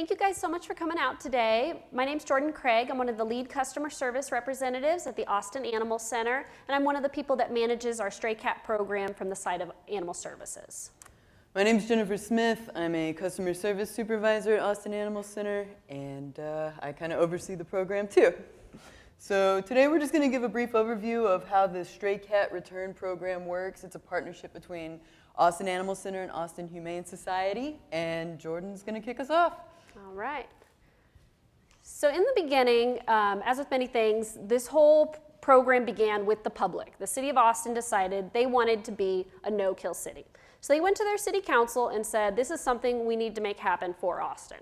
Thank you guys so much for coming out today. My name's Jordan Craig. I'm one of the lead customer service representatives at the Austin Animal Center, and I'm one of the people that manages our stray cat program from the side of Animal Services. My name's Jennifer Smith. I'm a customer service supervisor at Austin Animal Center, and I kind of oversee the program too. So today we're just going to give a brief overview of how the stray cat return program works. It's a partnership between Austin Animal Center and Austin Humane Society, and Jordan's going to kick us off. All right. So in the beginning, as with many things, this whole program began with the public. The city of Austin decided they wanted to be a no-kill city. So they went to their city council and said, this is something we need to make happen for Austin.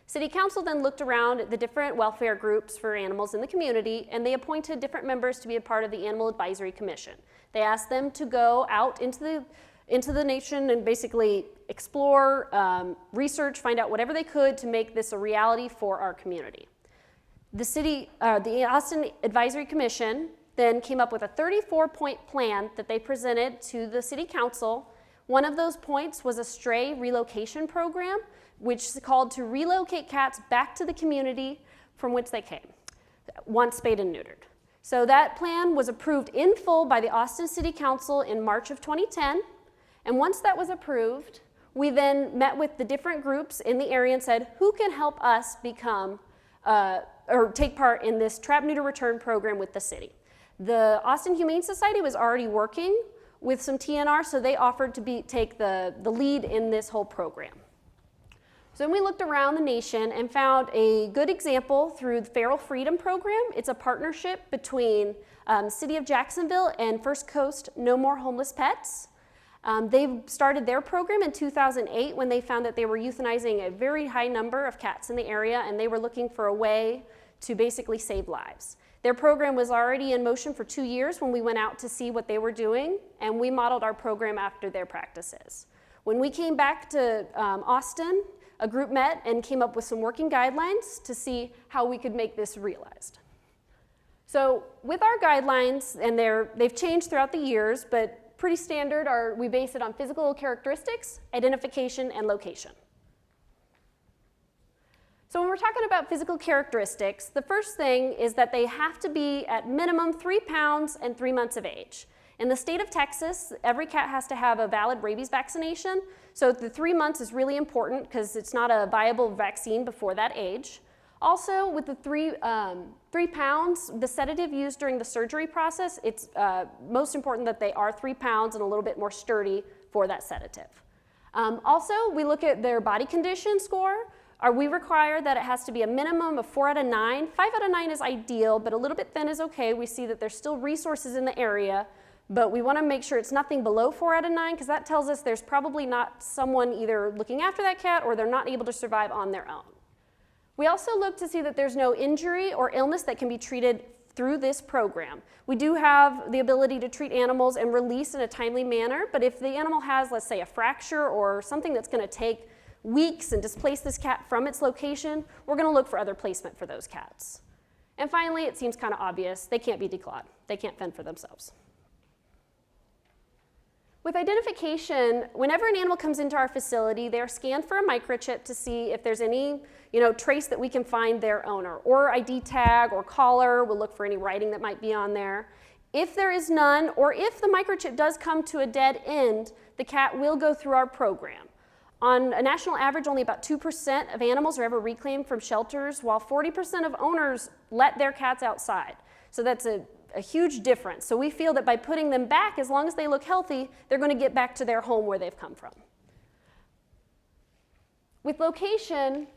City council then looked around at the different welfare groups for animals in the community, and they appointed different members to be a part of the Animal Advisory Commission. They asked them to go out into the nation and basically explore, research, find out whatever they could to make this a reality for our community. The Austin Advisory Commission then came up with a 34-point plan that they presented to the city council. One of those points was a stray relocation program, which is called to relocate cats back to the community from which they came, once spayed and neutered. So that plan was approved in full by the Austin City Council in March of 2010. And once that was approved, we then met with the different groups in the area and said, who can help us become or take part in this trap, neuter, return program with the city? The Austin Humane Society was already working with some TNR, so they offered to take the lead in this whole program. So then we looked around the nation and found a good example through the Feral Freedom Program. It's a partnership between City of Jacksonville and First Coast No More Homeless Pets. They started their program in 2008 when they found that they were euthanizing a very high number of cats in the area, and they were looking for a way to basically save lives. Their program was already in motion for 2 years when we went out to see what they were doing, and we modeled our program after their practices. When we came back to Austin, a group met and came up with some working guidelines to see how we could make this realized. So with our guidelines, and they've changed throughout the years, but pretty standard we base it on physical characteristics, identification, and location. So when we're talking about physical characteristics, the first thing is that they have to be at minimum 3 pounds and 3 months of age. In the state of Texas, every cat has to have a valid rabies vaccination. So the 3 months is really important because it's not a viable vaccine before that age. Also, with the 3 pounds, the sedative used during the surgery process, it's most important that they are 3 pounds and a little bit more sturdy for that sedative. Also, we look at their body condition score. We require that it has to be a minimum of 4 out of 9. 5 out of 9 is ideal, but a little bit thin is okay. We see that there's still resources in the area, but we want to make sure it's nothing below 4 out of 9 because that tells us there's probably not someone either looking after that cat or they're not able to survive on their own. We also look to see that there's no injury or illness that can be treated through this program. We do have the ability to treat animals and release in a timely manner, but if the animal has, let's say, a fracture or something that's going to take weeks and displace this cat from its location, we're going to look for other placement for those cats. And finally, it seems kind of obvious, they can't be declawed. They can't fend for themselves. With identification, whenever an animal comes into our facility, they are scanned for a microchip to see if there's any trace that we can find their owner, or ID tag or collar. We'll look for any writing that might be on there. If there is none, or if the microchip does come to a dead end, the cat will go through our program. On a national average, only about 2% of animals are ever reclaimed from shelters, while 40% of owners let their cats outside. So that's a huge difference. So we feel that by putting them back, as long as they look healthy, they're going to get back to their home where they've come from. With location,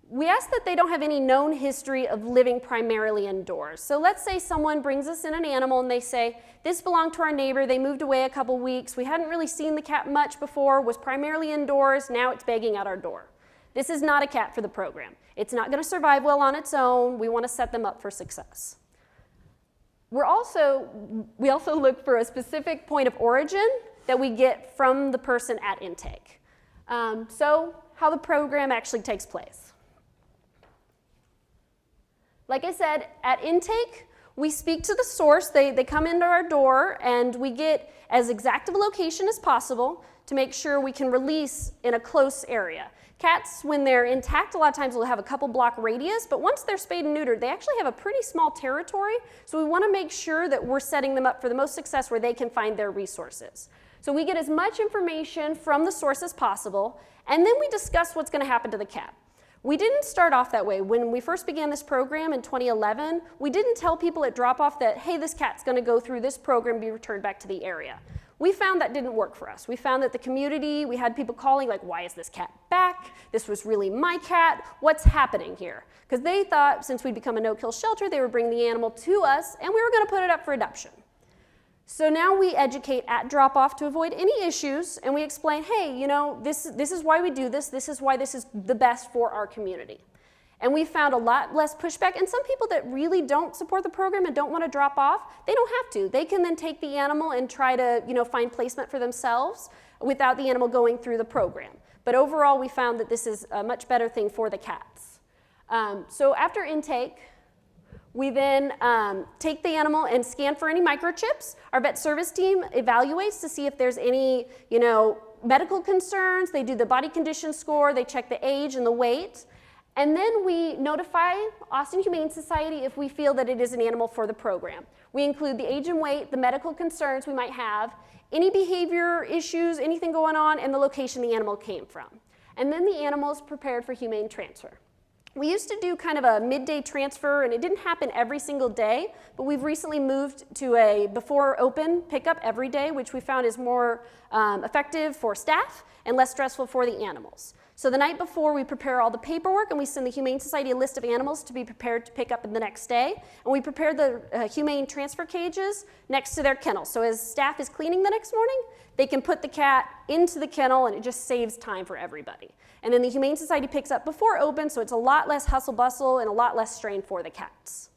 we ask that they don't have any known history of living primarily indoors. So let's say someone brings us in an animal and they say, this belonged to our neighbor, they moved away a couple weeks, we hadn't really seen the cat much before, was primarily indoors, now it's begging at our door. This is not a cat for the program. It's not going to survive well on its own. We want to set them up for success. We also look for a specific point of origin that we get from the person at intake. So how the program actually takes place. Like I said, at intake, we speak to the source. They come into our door, and we get as exact of a location as possible to make sure we can release in a close area. Cats, when they're intact, a lot of times will have a couple block radius, but once they're spayed and neutered, they actually have a pretty small territory, so we want to make sure that we're setting them up for the most success where they can find their resources. So we get as much information from the source as possible, and then we discuss what's going to happen to the cat. We didn't start off that way. When we first began this program in 2011, we didn't tell people at drop-off that, hey, this cat's going to go through this program and be returned back to the area. We found that didn't work for us. We found that the community, we had people calling like, why is this cat back? This was really my cat. What's happening here? Because they thought since we'd become a no-kill shelter, they would bring the animal to us and we were going to put it up for adoption. So now we educate at drop-off to avoid any issues, and we explain, hey, you know, this is why we do this. This is why this is the best for our community. And we found a lot less pushback, and some people that really don't support the program and don't want to drop off, they don't have to. They can then take the animal and try to, you know, find placement for themselves without the animal going through the program. But overall, we found that this is a much better thing for the cats. So after intake, we then take the animal and scan for any microchips. Our vet service team evaluates to see if there's any, you know, medical concerns. They do the body condition score. They check the age and the weight. And then we notify Austin Humane Society if we feel that it is an animal for the program. We include the age and weight, the medical concerns we might have, any behavior issues, anything going on, and the location the animal came from. And then the animal is prepared for humane transfer. We used to do kind of a midday transfer, and it didn't happen every single day, but we've recently moved to a before open pickup every day, which we found is more effective for staff and less stressful for the animals. So the night before, we prepare all the paperwork, and we send the Humane Society a list of animals to be prepared to pick up the next day. And we prepare the humane transfer cages next to their kennel. So as staff is cleaning the next morning, they can put the cat into the kennel, and it just saves time for everybody. And then the Humane Society picks up before open, so it's a lot less hustle bustle and a lot less strain for the cats.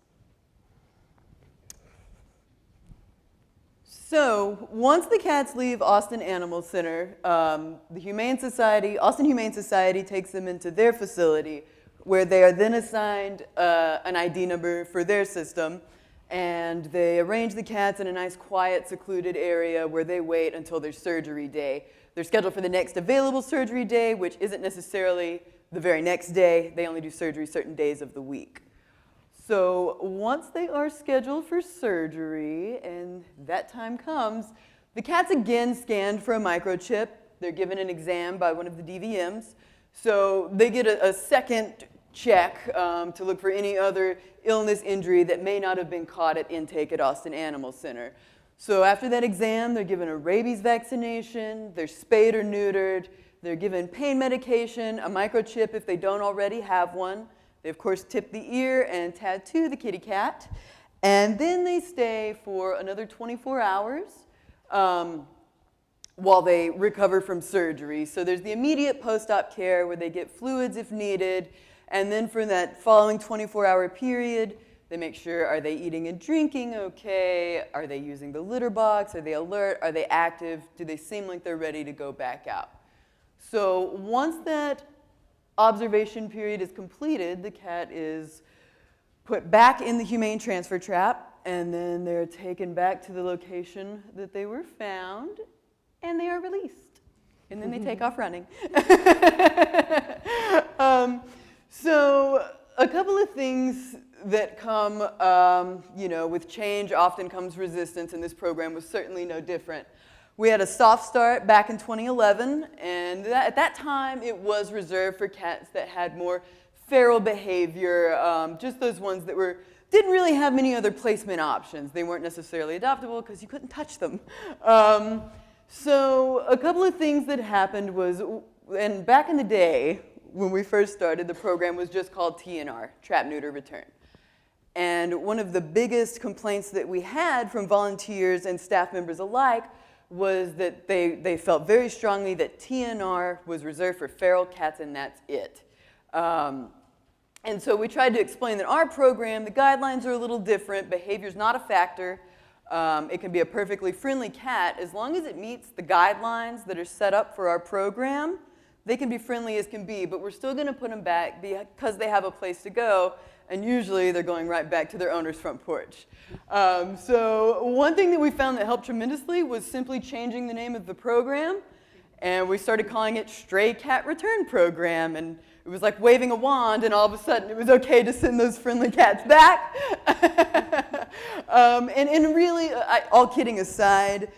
So once the cats leave Austin Animal Center, the Austin Humane Society takes them into their facility, where they are then assigned an ID number for their system, and they arrange the cats in a nice, quiet, secluded area where they wait until their surgery day. They're scheduled for the next available surgery day, which isn't necessarily the very next day. They only do surgery certain days of the week. So once they are scheduled for surgery and that time comes, the cat's again scanned for a microchip. They're given an exam by one of the DVMs. So they get a second check to look for any other illness, injury that may not have been caught at intake at Austin Animal Center. So after that exam, they're given a rabies vaccination, they're spayed or neutered, they're given pain medication, a microchip if they don't already have one. They, of course, tip the ear and tattoo the kitty cat. And then they stay for another 24 hours while they recover from surgery. So there's the immediate post-op care where they get fluids if needed. And then for that following 24-hour period, they make sure, are they eating and drinking okay? Are they using the litter box? Are they alert? Are they active? Do they seem like they're ready to go back out? So once that observation period is completed, the cat is put back in the humane transfer trap, and then they're taken back to the location that they were found, and they are released. And then they take off running. So a couple of things that come, with change often comes resistance, and this program was certainly no different. We had a soft start back in 2011, and at that time it was reserved for cats that had more feral behavior, just those ones that didn't really have many other placement options. They weren't necessarily adoptable because you couldn't touch them. So a couple of things that happened was, and back in the day when we first started, the program was just called TNR, Trap, Neuter, Return. And one of the biggest complaints that we had from volunteers and staff members alike was that they felt very strongly that TNR was reserved for feral cats and that's it. And so we tried to explain that our program, the guidelines are a little different, behavior's not a factor. It can be a perfectly friendly cat as long as it meets the guidelines that are set up for our program. They can be friendly as can be, but we're still going to put them back because they have a place to go, and usually they're going right back to their owner's front porch. So one thing that we found that helped tremendously was simply changing the name of the program and we started calling it Stray Cat Return Program, and it was like waving a wand, and all of a sudden it was okay to send those friendly cats back. And really, all kidding aside,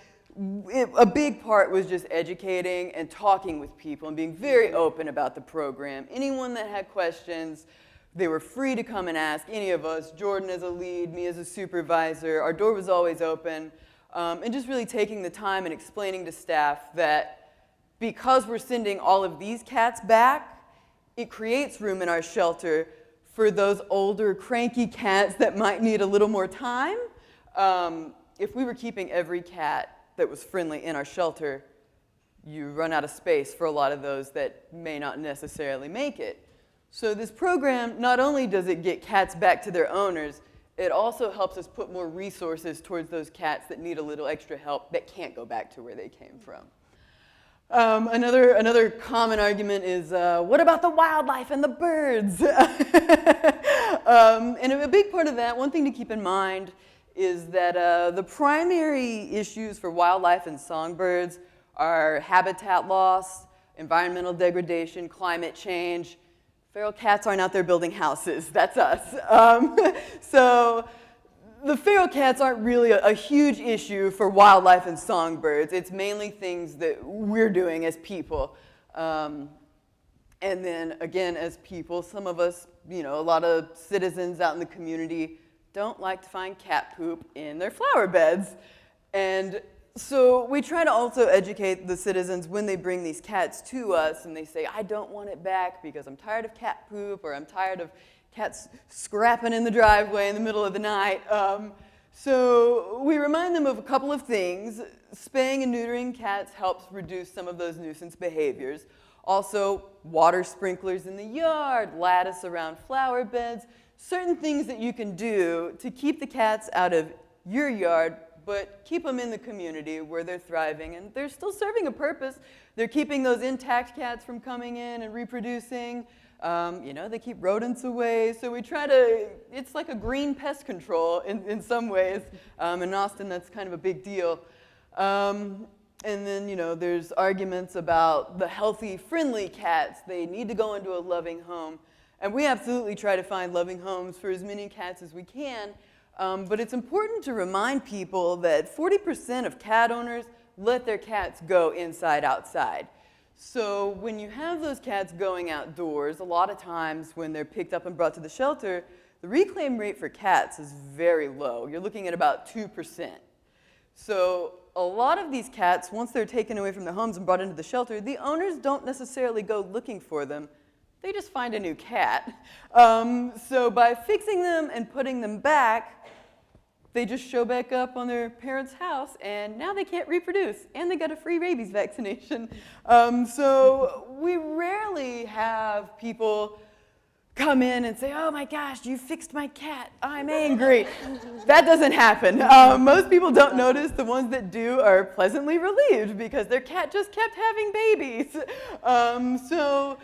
a big part was just educating and talking with people and being very open about the program. Anyone that had questions, they were free to come and ask any of us, Jordan as a lead, me as a supervisor. Our door was always open. And just really taking the time and explaining to staff that because we're sending all of these cats back, it creates room in our shelter for those older, cranky cats that might need a little more time. If we were keeping every cat that was friendly in our shelter, you run out of space for a lot of those that may not necessarily make it. So this program, not only does it get cats back to their owners, it also helps us put more resources towards those cats that need a little extra help that can't go back to where they came from. Another common argument is, what about the wildlife and the birds? And a big part of that, one thing to keep in mind, is that the primary issues for wildlife and songbirds are habitat loss, environmental degradation, climate change. Feral cats aren't out there building houses. That's us. So the feral cats aren't really a huge issue for wildlife and songbirds. It's mainly things that we're doing as people. And then, again, as people, some of us, a lot of citizens out in the community don't like to find cat poop in their flower beds. And so we try to also educate the citizens when they bring these cats to us and they say, I don't want it back because I'm tired of cat poop, or I'm tired of cats scrapping in the driveway in the middle of the night. So we remind them of a couple of things. Spaying and neutering cats helps reduce some of those nuisance behaviors. Also, water sprinklers in the yard, lattice around flower beds, certain things that you can do to keep the cats out of your yard, but keep them in the community where they're thriving, and they're still serving a purpose. They're keeping those intact cats from coming in and reproducing. They keep rodents away, so we try to, it's like a green pest control in some ways. In Austin, that's kind of a big deal. And then, there's arguments about the healthy, friendly cats. They need to go into a loving home. And we absolutely try to find loving homes for as many cats as we can. But it's important to remind people that 40% of cat owners let their cats go inside, outside. So when you have those cats going outdoors, a lot of times when they're picked up and brought to the shelter, the reclaim rate for cats is very low. You're looking at about 2%. So a lot of these cats, once they're taken away from their homes and brought into the shelter, the owners don't necessarily go looking for them. They just find a new cat. So by fixing them and putting them back, they just show back up on their parents' house, and now they can't reproduce, and they got a free rabies vaccination. So we rarely have people come in and say, oh my gosh, you fixed my cat, I'm angry. That doesn't happen. Most people don't notice. The ones that do are pleasantly relieved because their cat just kept having babies. So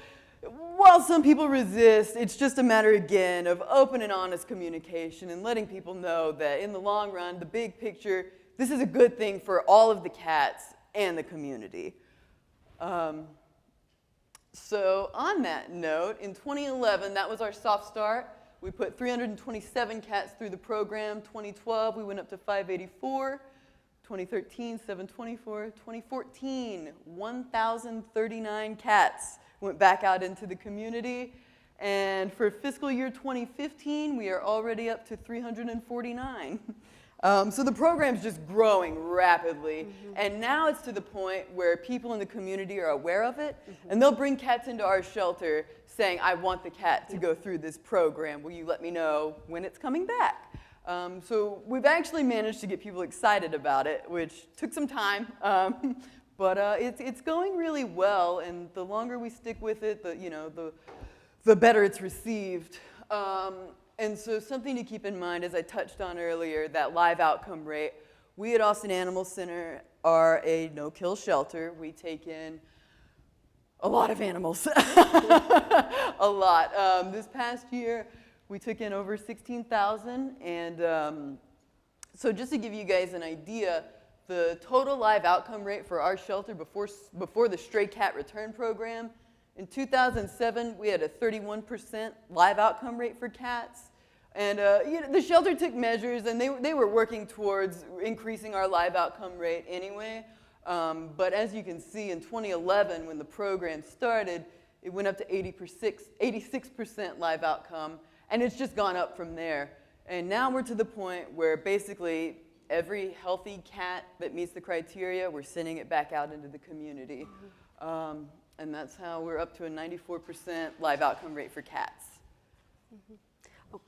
while some people resist, it's just a matter, again, of open and honest communication and letting people know that in the long run, the big picture, this is a good thing for all of the cats and the community. So on that note, in 2011, that was our soft start. We put 327 cats through the program. 2012, we went up to 584. 2013, 724. 2014, 1,039 cats went back out into the community. And for fiscal year 2015, we are already up to 349. So the program's just growing rapidly. Mm-hmm. And now it's to the point where people in the community are aware of it. Mm-hmm. And they'll bring cats into our shelter saying, I want the cat to go through this program. Will you let me know when it's coming back? So we've actually managed to get people excited about it, which took some time. But it's going really well, and the longer we stick with it, the better it's received. And so something to keep in mind, as I touched on earlier, that live outcome rate. We at Austin Animal Center are a no-kill shelter. We take in a lot of animals, a lot. This past year, we took in over 16,000, and so just to give you guys an idea, the total live outcome rate for our shelter before the stray cat return program, in 2007, we had a 31% live outcome rate for cats. And the shelter took measures, and they were working towards increasing our live outcome rate anyway. But as you can see, in 2011, when the program started, it went up to 86% live outcome, and it's just gone up from there. And now we're to the point where basically every healthy cat that meets the criteria, we're sending it back out into the community. And that's how we're up to a 94% live outcome rate for cats. Oh.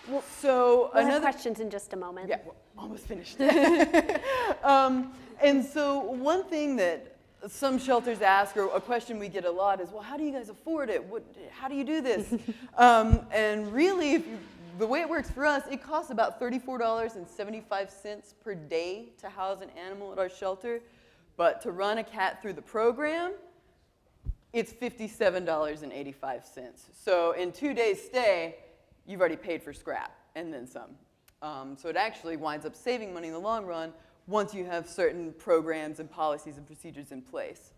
Well, so we'll have questions in just a moment. Yeah, we're almost finished. And so one thing that some shelters ask, or a question we get a lot is, well, how do you guys afford it? How do you do this? And really, the way it works for us, it costs about $34.75 per day to house an animal at our shelter. But to run a cat through the program, it's $57.85. So in 2 days stay, you've already paid for scrap and then some. So it actually winds up saving money in the long run once you have certain programs and policies and procedures in place.